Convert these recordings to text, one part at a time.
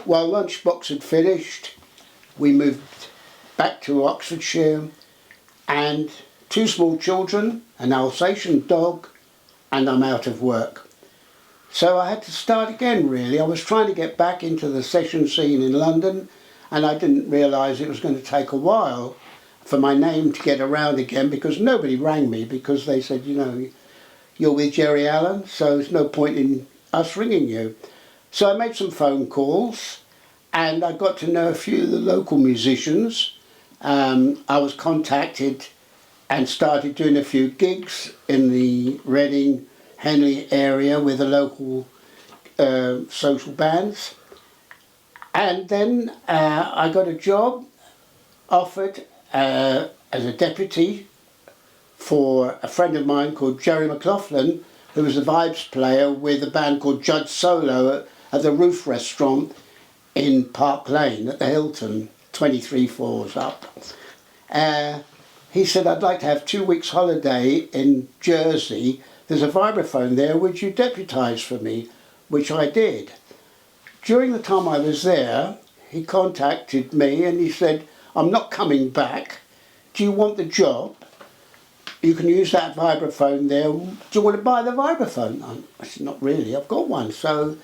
While Lunchbox had finished, we moved back to Oxfordshire, and 2 small children, an Alsatian dog, and I'm out of work. So I had to start again really. I was trying to get back into the session scene in London, and I didn't realise it was going to take a while for my name to get around again, because nobody rang me, because they said, you know, you're with Jerry Allen, so there's no point in us ringing you. So I made some phone calls, and I got to know a few of the local musicians. I was contacted and started doing a few gigs in the Reading, Henley area with the local social bands. And then I got a job offered as a deputy for a friend of mine called Jerry McLaughlin, who was a vibes player with a band called Judge Solo at the Roof Restaurant in Park Lane at the Hilton, 23 floors up. He said, I'd like to have 2 weeks holiday in Jersey. There's a vibraphone there, would you deputise for me? Which I did. During the time I was there, he contacted me and he said, I'm not coming back. Do you want the job? You can use that vibraphone there. Do you want to buy the vibraphone? I said, not really, I've got one. So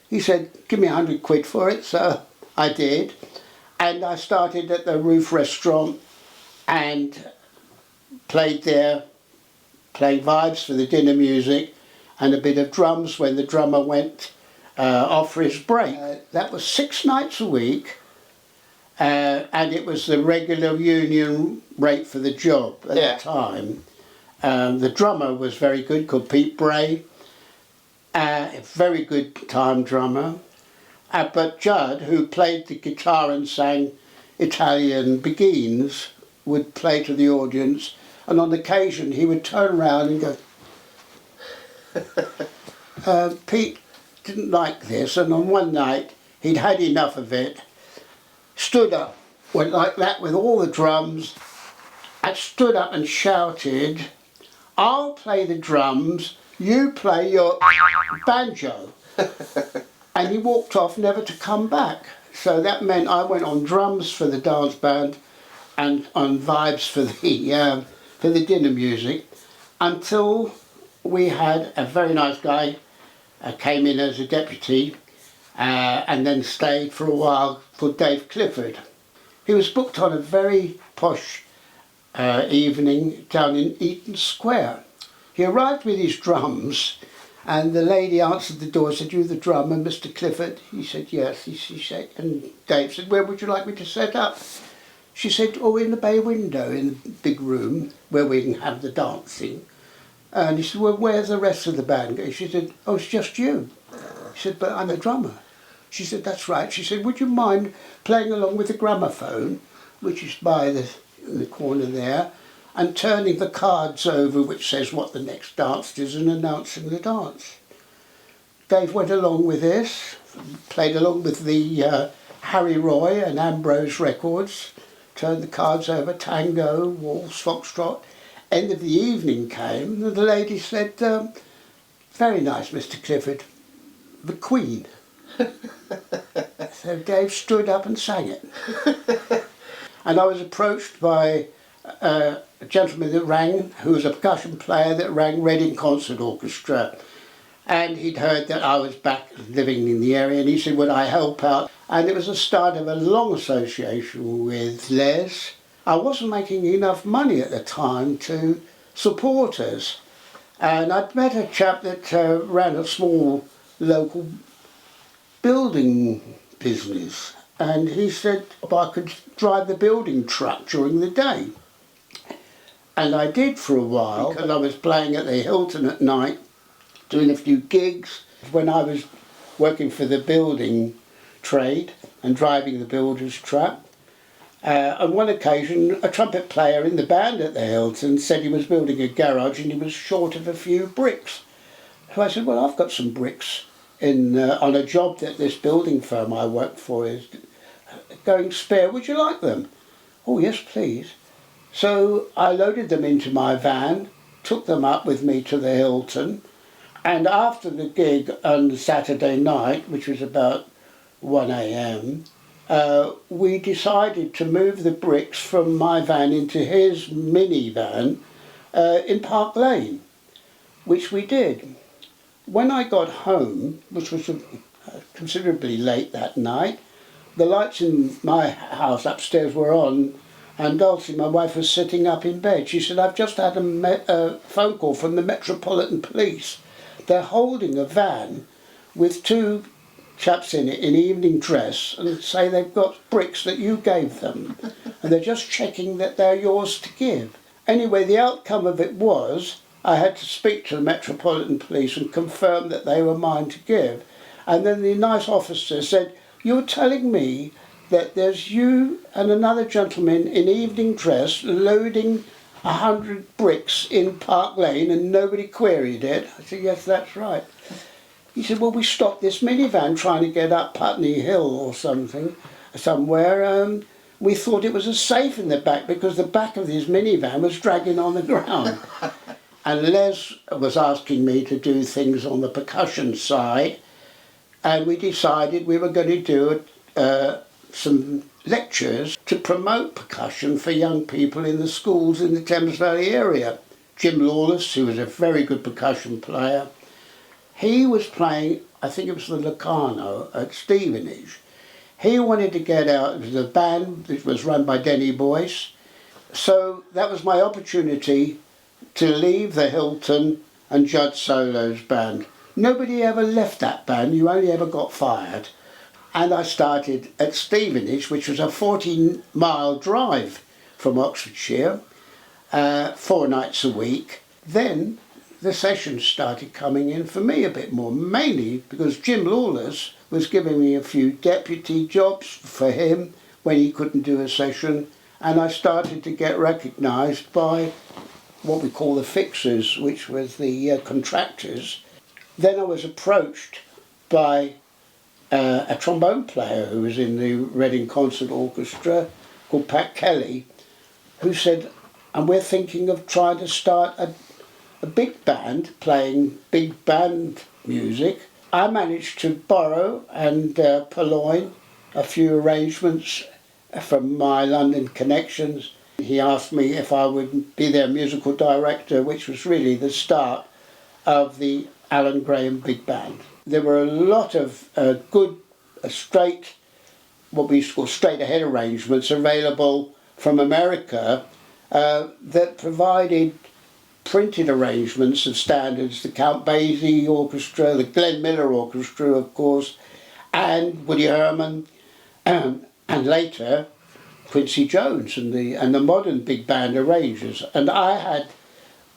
he said, give me 100 quid for it. So I did. And I started at the Roof Restaurant and played there, playing vibes for the dinner music and a bit of drums when the drummer went off for his break. That was 6 nights a week, and it was the regular union rate for the job at the time. The drummer was very good, called Pete Bray, a very good time drummer. But Judd, who played the guitar and sang Italian begins, would play to the audience, and on occasion he would turn around and go, Pete didn't like this, and on one night he'd had enough of it, stood up, went like that with all the drums, and stood up and shouted, I'll play the drums, you play your banjo. And he walked off never to come back. So that meant I went on drums for the dance band and on vibes for the dinner music, until we had a very nice guy came in as a deputy and then stayed for a while, called Dave Clifford. He was booked on a very posh evening down in Eaton Square. He arrived with his drums, and the lady answered the door and said, you the drummer, Mr. Clifford? He said, yes. She said, and Dave said, where would you like me to set up? She said, oh, in the bay window, in the big room where we can have the dancing. And he said, well, where's the rest of the band? She said, oh, it's just you. He said, but I'm the drummer. She said, that's right. She said, would you mind playing along with the gramophone, which is by the corner there, and turning the cards over which says what the next dance is and announcing the dance. Dave went along with this, played along with the Harry Roy and Ambrose records, turned the cards over, tango, waltz, foxtrot. End of the evening came and the lady said, very nice, Mr. Clifford, the Queen. So Dave stood up and sang it. And I was approached by a gentleman that rang, who was a percussion player that rang Reading Concert Orchestra. And he'd heard that I was back living in the area, and he said, would I help out? And it was the start of a long association with Les. I wasn't making enough money at the time to support us. And I'd met a chap that ran a small local building business. and he said if I could drive the building truck during the day. And I did for a while, because I was playing at the Hilton at night, doing a few gigs. When I was working for the building trade and driving the builder's truck, on one occasion a trumpet player in the band at the Hilton said he was building a garage and he was short of a few bricks. So I said, well, I've got some bricks on a job that this building firm I work for is going spare. Would you like them? Oh yes, please. So I loaded them into my van, took them up with me to the Hilton, and after the gig on Saturday night, which was about 1 a.m, we decided to move the bricks from my van into his minivan in Park Lane, which we did. When I got home, which was considerably late that night, the lights in my house upstairs were on, and Dulcie, my wife, was sitting up in bed. She said, I've just had a phone call from the Metropolitan Police. They're holding a van with two chaps in it in evening dress and say they've got bricks that you gave them and they're just checking that they're yours to give. Anyway, the outcome of it was I had to speak to the Metropolitan Police and confirm that they were mine to give. And then the nice officer said, you're telling me that there's you and another gentleman in evening dress loading 100 bricks in Park Lane and nobody queried it? I said, yes, that's right. He said, well, we stopped this minivan trying to get up Putney Hill or somewhere. We thought it was a safe in the back because the back of his minivan was dragging on the ground. And Les was asking me to do things on the percussion side, and we decided we were going to do some lectures to promote percussion for young people in the schools in the Thames Valley area. Jim Lawless, who was a very good percussion player, he was playing, I think it was the Locarno at Stevenage. He wanted to get out, it was a band that was run by Denny Boyce, so that was my opportunity to leave the Hilton and Judd Solo's band. Nobody ever left that band, you only ever got fired. And I started at Stevenage, which was a 14-mile drive from Oxfordshire, 4 nights a week. Then the sessions started coming in for me a bit more, mainly because Jim Lawless was giving me a few deputy jobs for him when he couldn't do a session, and I started to get recognised by what we call the fixers, which was the contractors. Then I was approached by a trombone player who was in the Reading Concert Orchestra called Pat Kelly, who said, and we're thinking of trying to start a big band playing big band music. I managed to borrow and purloin a few arrangements from my London connections. He asked me if I would be their musical director, which was really the start of the ALAN GRAHAME Big Band. There were a lot of good, straight, what we used to call straight ahead arrangements available from America that provided printed arrangements of standards, the Count Basie Orchestra, the Glenn Miller Orchestra, of course, and Woody Herman, and later Quincy Jones and the modern big band arrangers. And I had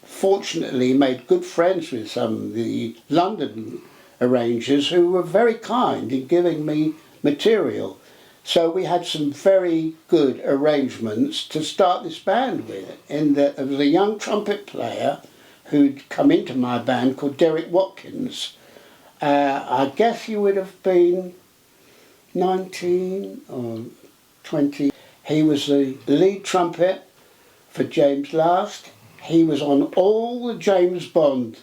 fortunately made good friends with some of the London arrangers who were very kind in giving me material. So we had some very good arrangements to start this band with. In that there was a young trumpet player who'd come into my band called Derek Watkins. I guess he would have been 19 or 20. He was the lead trumpet for James Last. He was on all the James Bond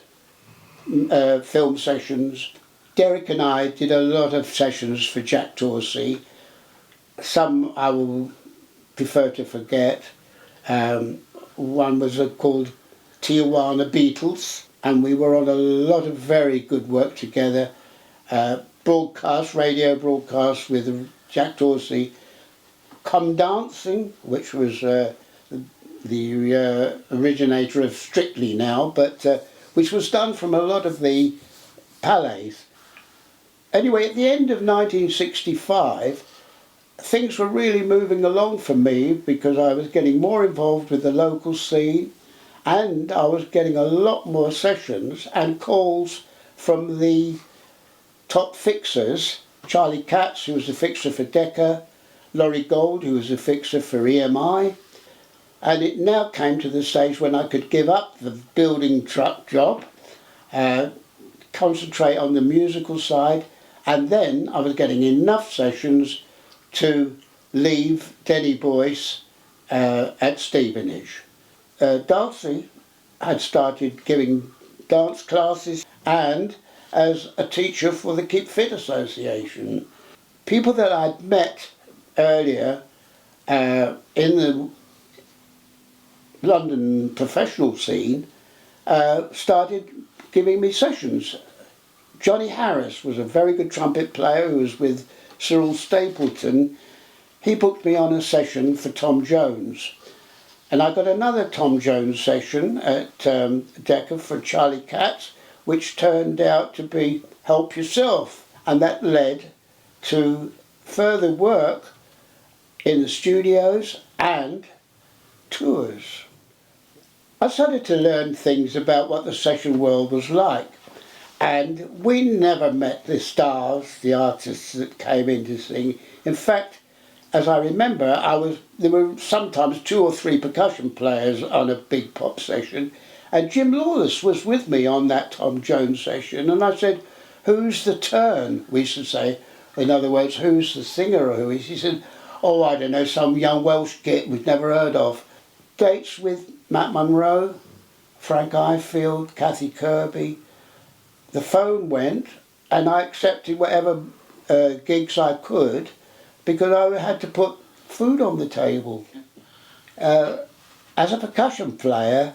film sessions. Derek and I did a lot of sessions for Jack Dorsey. Some I will prefer to forget. One was called Tijuana Beatles, and we were on a lot of very good work together. Radio broadcasts with Jack Dorsey. Come Dancing, which was the originator of Strictly now, but which was done from a lot of the palais. Anyway, at the end of 1965, things were really moving along for me because I was getting more involved with the local scene, and I was getting a lot more sessions and calls from the top fixers, Charlie Katz, who was the fixer for Decca, Noele Gordon, who was the fixer for EMI, and it now came to the stage when I could give up the building truck job, concentrate on the musical side, and then I was getting enough sessions to leave Denny Boyce at Stevenage. Darcy had started giving dance classes and as a teacher for the Keep Fit Association. People that I'd met earlier in the London professional scene started giving me sessions. Johnny Harris was a very good trumpet player who was with Cyril Stapleton. He booked me on a session for Tom Jones. And I got another Tom Jones session at Decca for Charlie Katz, which turned out to be Help Yourself. And that led to further work in the studios and tours. I started to learn things about what the session world was like. And we never met the stars, the artists that came in to sing. In fact, as I remember, there were sometimes 2 or 3 percussion players on a big pop session, and Jim Lawless was with me on that Tom Jones session, and I said, "Who's the turn?" we used to say. In other words, who's the singer or who is? He said, "Oh, I don't know, some young Welsh git we've never heard of." Dates with Matt Monro, Frank Ifield, Kathy Kirby. The phone went, and I accepted whatever gigs I could, because I had to put food on the table. As a percussion player,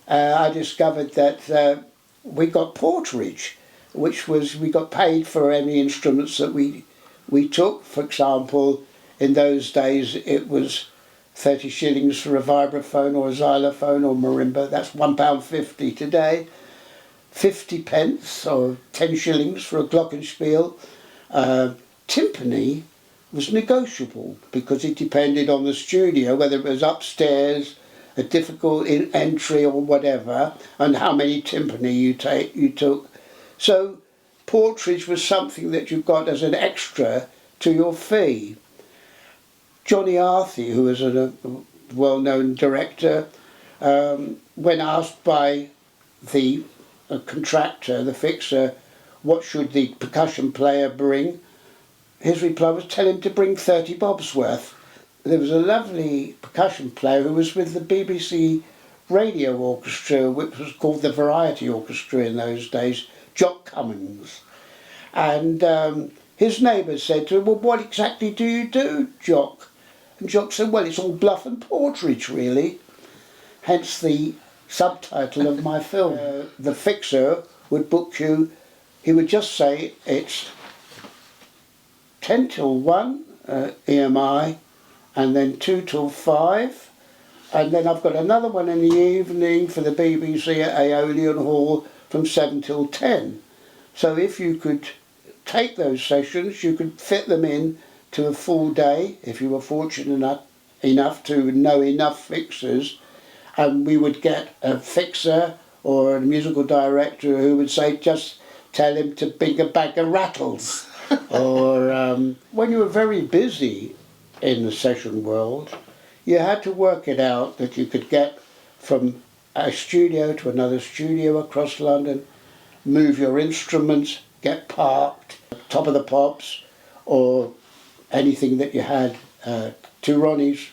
I discovered that we got porterage, which was we got paid for any instruments that we took. For example, in those days it was 30 shillings for a vibraphone or a xylophone or marimba. That's £1.50 today. 50 pence or 10 shillings for a glockenspiel. Timpani was negotiable because it depended on the studio, whether it was upstairs, a difficult entry or whatever, and how many timpani you took. So porterage was something that you got as an extra to your fee. Johnny Arthey, who was a well-known director, when asked by the contractor, the fixer, what should the percussion player bring, his reply was, tell him to bring 30 bobs worth. There was a lovely percussion player who was with the BBC radio orchestra, which was called the Variety Orchestra in those days, Jock Cummings. And his neighbour said to him, "Well, what exactly do you do, Jock?" And Jock said, "Well, it's all bluff and porterage, really." Hence the subtitle of my film. The fixer would book you, he would just say, it's 10 till 1, EMI, and then 2 till 5, and then I've got another one in the evening for the BBC at Aeolian Hall from 7 till 10. So if you could take those sessions, you could fit them in to a full day, if you were fortunate enough to know enough fixers, and we would get a fixer or a musical director who would say, just tell him to bring a bag of rattles. Or when you were very busy in the session world, you had to work it out that you could get from a studio to another studio across London, move your instruments, get parked, top of the pops, or anything that you had, two Ronnies,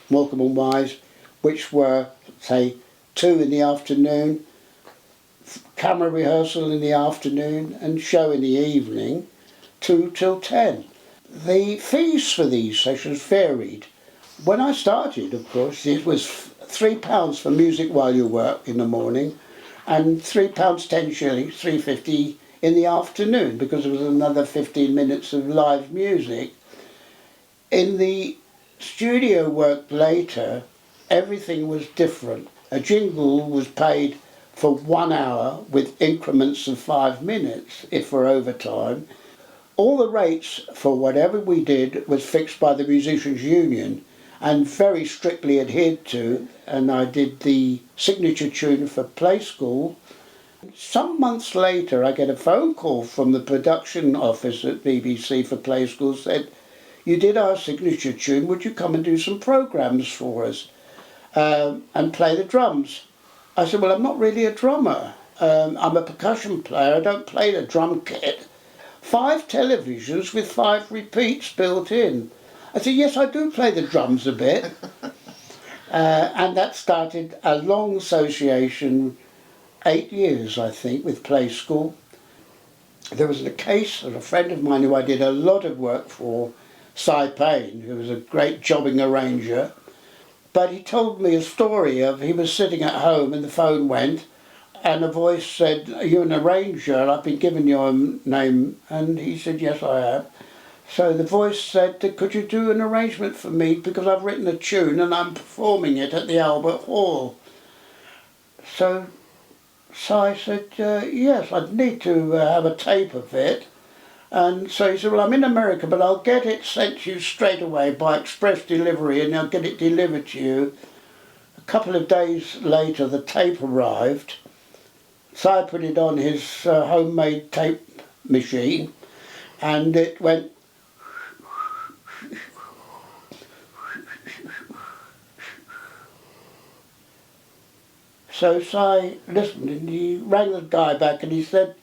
Morecambe and Wise, which were, say, 2 in the afternoon, camera rehearsal in the afternoon and show in the evening, 2 till 10. The fees for these sessions varied. When I started, of course, it was £3 for music while you work in the morning and £3 10 shillings, 3.50 in the afternoon, because there was another 15 minutes of live music. In the studio work later, everything was different. A jingle was paid for 1 hour with increments of 5 minutes if for overtime. all the rates for whatever we did was fixed by the Musicians' Union and very strictly adhered to, and I did the signature tune for Play School. Some months later I get a phone call from the production office at BBC for Play School, said, "You did our signature tune, would you come and do some programmes for us and play the drums?" I said, "Well, I'm not really a drummer. I'm a percussion player, I don't play the drum kit." 5 televisions with 5 repeats built in. I said, "Yes, I do play the drums a bit." And that started a long association, 8 years I think, with Play School. There was a case of a friend of mine who I did a lot of work for, Cy Payne, who was a great jobbing arranger. But he told me a story of he was sitting at home and the phone went and a voice said, "Are you an arranger? I've been given your name." And he said, "Yes, I am." So the voice said, "Could you do an arrangement for me because I've written a tune and I'm performing it at the Albert Hall?" So I said, "Yes, I'd need to have a tape of it." And so he said, "Well, I'm in America, but I'll get it sent to you straight away by express delivery and I'll get it delivered to you." A couple of days later, the tape arrived. So I put it on his homemade tape machine and it went. So Si listened and he rang the guy back and he said,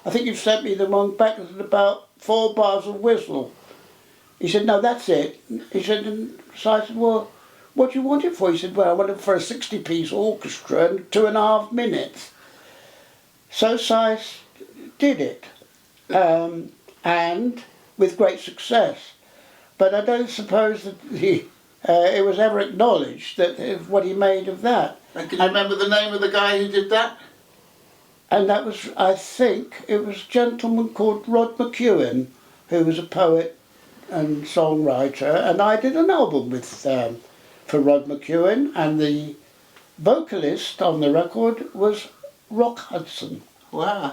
"I think you've sent me the wrong back. There's about 4 bars of whistle." He said, "No, that's it." He said, and Si said, "Well, what do you want it for?" He said, "Well, I want it for a 60-piece orchestra and 2.5 minutes. So Si did it, and with great success. But I don't suppose that it was ever acknowledged that what he made of that. And can you remember the name of the guy who did that? And that was, I think, it was a gentleman called Rod McEwen, who was a poet and songwriter, and I did an album with for Rod McEwen, and the vocalist on the record was Rock Hudson. Wow.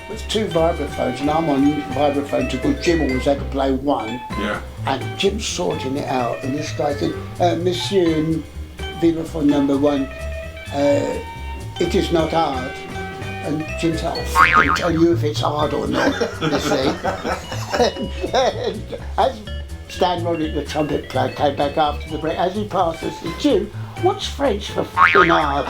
With 2 vibraphones, and I'm on vibraphone to good. Jim always had to play one. Yeah. And Jim's sorting it out, and this guy said, "Monsieur, vibraphone number 1, it is not hard." And Jim said, "I'll fucking tell you if it's hard or not," you see. and as Stan Roddick, the trumpet player, came back after the break, as he passed us, he said, "Jim, what's French for fucking hard?"